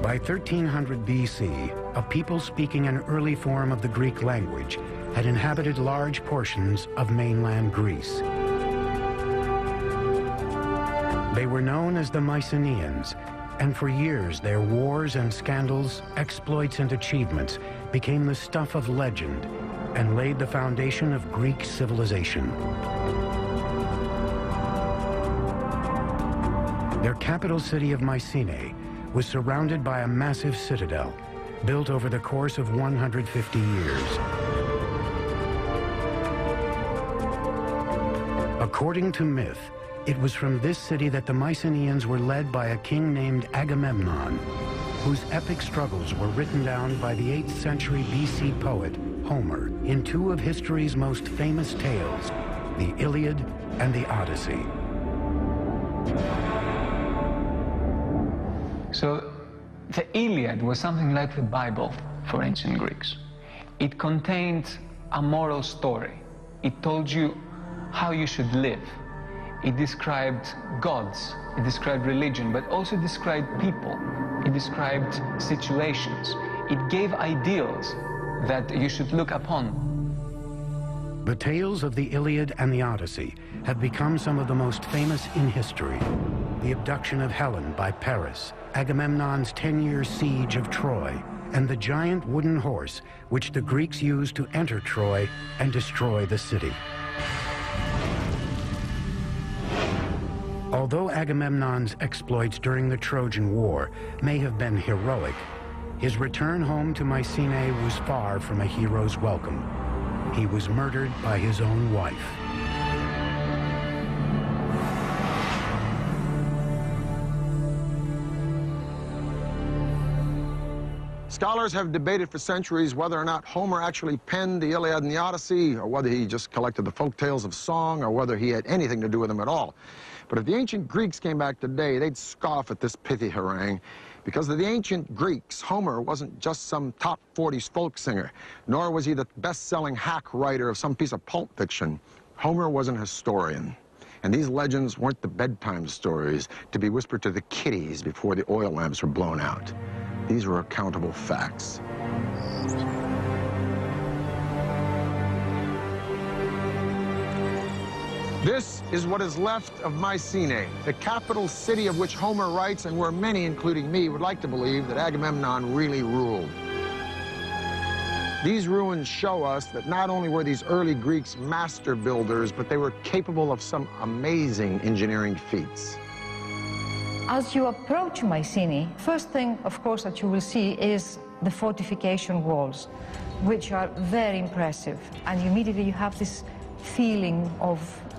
By 1300 BC, a people speaking an early form of the Greek language had inhabited large portions of mainland Greece. They were known as the Mycenaeans, and for years their wars and scandals, exploits and achievements became the stuff of legend and laid the foundation of Greek civilization. Their capital city of Mycenae was surrounded by a massive citadel built over the course of 150 years. According to myth, it was from this city that the Mycenaeans were led by a king named Agamemnon, whose epic struggles were written down by the 8th century BC poet Homer in two of history's most famous tales, the Iliad and the Odyssey. So the Iliad was something like the Bible for ancient Greeks. It contained a moral story. It told you how you should live. It described gods, it described religion, but also described people. It described situations. It gave ideals that you should look upon. The tales of the Iliad and the Odyssey have become some of the most famous in history. The abduction of Helen by Paris, Agamemnon's 10-year siege of Troy, and the giant wooden horse which the Greeks used to enter Troy and destroy the city. Although Agamemnon's exploits during the Trojan War may have been heroic, his return home to Mycenae was far from a hero's welcome. He was murdered by his own wife. Scholars have debated for centuries whether or not Homer actually penned the Iliad and the Odyssey, or whether he just collected the folk tales of song, or whether he had anything to do with them at all. But if the ancient Greeks came back today, they'd scoff at this pithy harangue. Because of the ancient Greeks, Homer wasn't just some top 40s folk singer, nor was he the best-selling hack writer of some piece of pulp fiction. Homer was an historian. And these legends weren't the bedtime stories to be whispered to the kiddies before the oil lamps were blown out. These were accountable facts. This is what is left of Mycenae, the capital city of which Homer writes, and where many, including me, would like to believe that Agamemnon really ruled. These ruins show us that not only were these early Greeks master builders, but they were capable of some amazing engineering feats. As you approach Mycenae, first thing, of course, that you will see is the fortification walls, which are very impressive. And immediately you have this feeling of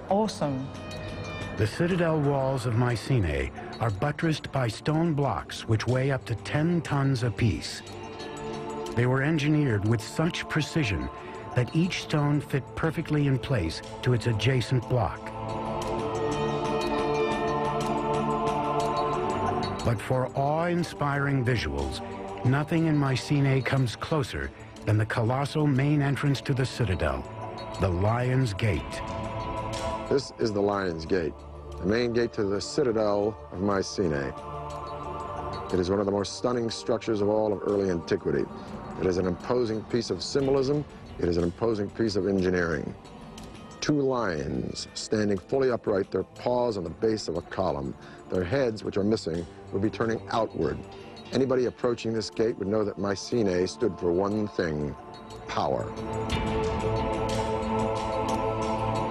awesome. The citadel walls of Mycenae are buttressed by stone blocks which weigh up to 10 tons apiece. They were engineered with such precision that each stone fit perfectly in place to its adjacent block. But for awe-inspiring visuals, nothing in Mycenae comes closer than the colossal main entrance to the citadel, the Lion's Gate. This is the Lion's Gate, the main gate to the citadel of Mycenae. It is one of the most stunning structures of all of early antiquity. It is an imposing piece of symbolism. It is an imposing piece of engineering. Two lions standing fully upright, their paws on the base of a column. Their heads, which are missing, will be turning outward. Anybody approaching this gate would know that Mycenae stood for one thing: power.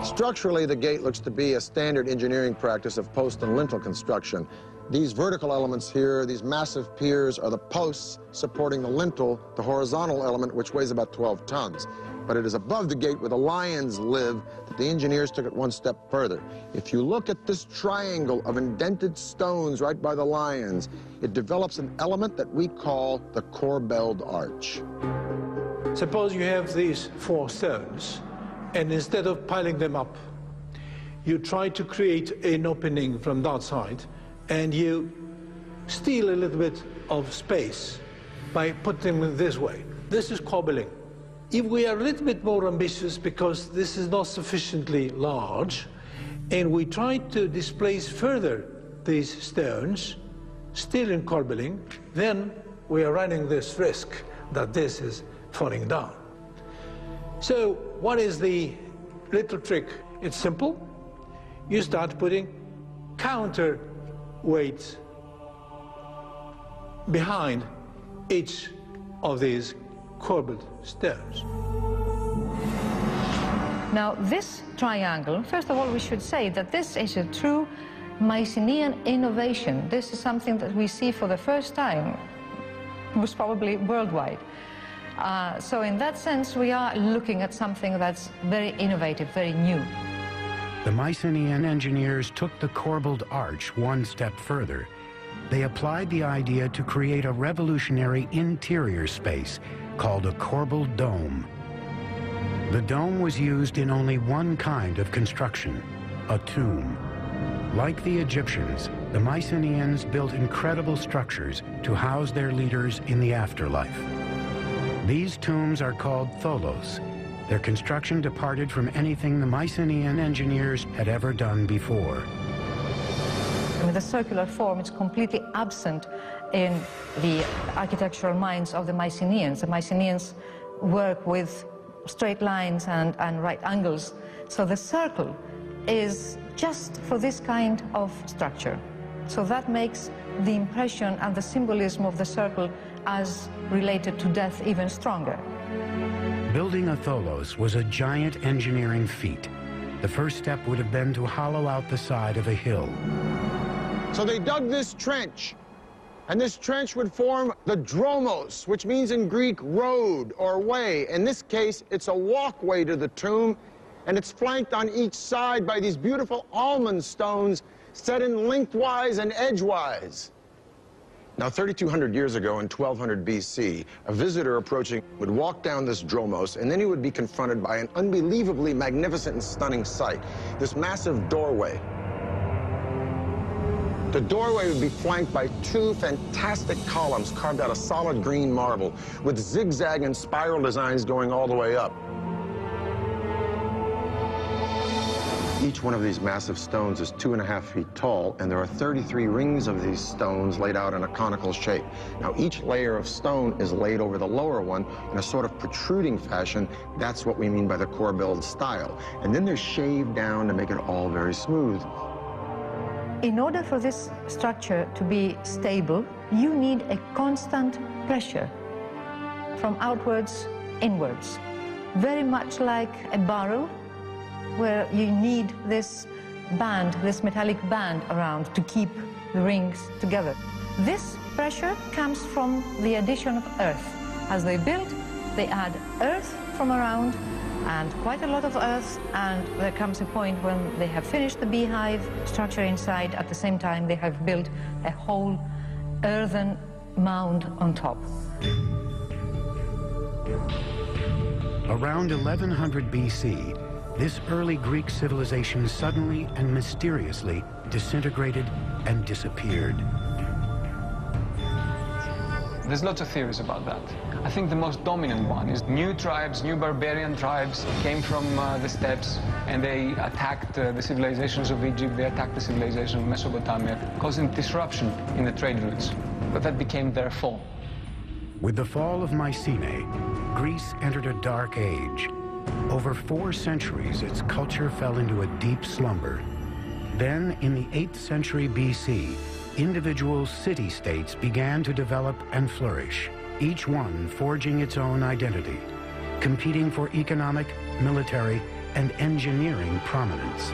Structurally, the gate looks to be a standard engineering practice of post and lintel construction. These vertical elements here, these massive piers, are the posts supporting the lintel, the horizontal element, which weighs about 12 tons. But it is above the gate where the lions live that the engineers took it one step further. If you look at this triangle of indented stones right by the lions, it develops an element that we call the corbelled arch. Suppose you have these 4 stones, and instead of piling them up, you try to create an opening from that side, and you steal a little bit of space by putting them this way. This is cobbling. If we are a little bit more ambitious, because this is not sufficiently large, and we try to displace further these stones, still in cobbling, then we are running this risk that this is falling down. So what is the little trick? It's simple. You start putting counterweights behind each of these corbelled stones. Now, this triangle, first of all, we should say that this is a true Mycenaean innovation. This is something that we see for the first time, most probably worldwide. So in that sense, we are looking at something that's very innovative, very new. The Mycenaean engineers took the corbelled arch one step further. They applied the idea to create a revolutionary interior space called a corbelled dome. The dome was used in only one kind of construction, a tomb. Like the Egyptians, the Mycenaeans built incredible structures to house their leaders in the afterlife. These tombs are called tholos. Their construction departed from anything the Mycenaean engineers had ever done before. I mean, the circular form is completely absent in the architectural minds of the Mycenaeans. The Mycenaeans work with straight lines and right angles. So the circle is just for this kind of structure. So that makes the impression and the symbolism of the circle as related to death even stronger. Building a tholos was a giant engineering feat. The first step would have been to hollow out the side of a hill. So they dug this trench, and this trench would form the dromos, which means in Greek road or way. In this case, it's a walkway to the tomb, and it's flanked on each side by these beautiful almond stones set in lengthwise and edgewise. Now, 3,200 years ago in 1200 BC, a visitor approaching would walk down this dromos, and then he would be confronted by an unbelievably magnificent and stunning sight, this massive doorway. The doorway would be flanked by two fantastic columns carved out of solid green marble with zigzag and spiral designs going all the way up. Each one of these massive stones is 2.5 feet tall, and there are 33 rings of these stones laid out in a conical shape. Now, each layer of stone is laid over the lower one in a sort of protruding fashion. That's what we mean by the corbelled style. And then they're shaved down to make it all very smooth. In order for this structure to be stable, you need a constant pressure from outwards inwards, very much like a barrel, where you need this band, this metallic band around to keep the rings together. This pressure comes from the addition of earth. As they build, they add earth from around, and quite a lot of earth, and there comes a point when they have finished the beehive structure inside. At the same time, they have built a whole earthen mound on top. Around 1100 BC, this early Greek civilization suddenly and mysteriously disintegrated and disappeared. There's lots of theories about that. I think the most dominant one is new tribes, new barbarian tribes came from the steppes, and they attacked the civilizations of Egypt, they attacked the civilization of Mesopotamia, causing disruption in the trade routes. But that became their fall. With the fall of Mycenae, Greece entered a dark age. Over 4 centuries, its culture fell into a deep slumber. Then, in the 8th century BC, individual city-states began to develop and flourish, each one forging its own identity, competing for economic, military, and engineering prominence.